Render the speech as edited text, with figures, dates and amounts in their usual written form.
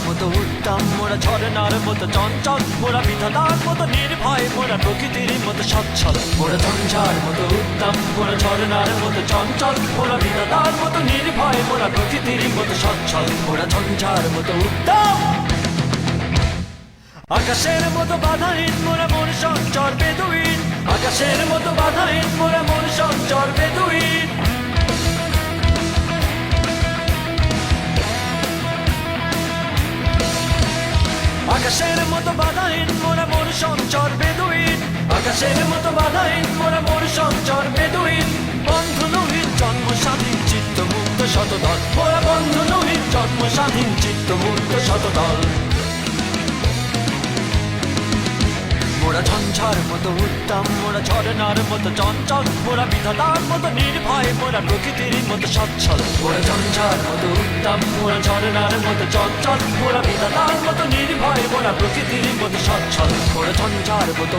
মতো উত্তম, মোরা ঝরনার মতো চঞ্চল, মোরা বিধাতার মতো নির্ভয়, মোরা প্রকৃতির মতো সচ্ছল। মোরা ঝঞ্ঝার মতো উত্তম, মোরা ঝরনার মতো চঞ্চল, মোরা বিধাতার মতো নির্ভয়, মোরা প্রকৃতির মতো সচ্ছল। মোরা ঝঞ্ঝার মতো উত্তম, আকাশের মতো বাধাহীন, মোরা মন সঞ্চর বেদুইন। আকাশের মতো বাধাহীন, মোরা মন সঞ্চর বেদুইন। আকাশের মতো বাধাহীন, মোরা মন সঞ্চর বেদুইন। আকাশের মতো বাধাহীন, মোরা মন সঞ্চর বেদুইন। বন্ধু নহিত জন্ম স্বাধীন, চিত্ত মুক্ত শতদল। মোরা বন্ধু নহিত জন্ম স্বাধীন, চিত্ত মুক্ত শতদল। মোরা ঝঞ্ঝার মতো উত্তম, মোরা ঝরনার মতো চঞ্চল, মোরা বিধাতার মতো নির্ভয়, মোরা প্রকৃতির মতো সচ্ছল। মোরা ঝঞ্ঝার মতো উত্তম, মোরা ঝরনার মতো চঞ্চল, মোরা বিধাতার মতো নির্ভয়, মোরা প্রকৃতির মতো সচ্ছল। মোরা ঝঞ্ঝার মতো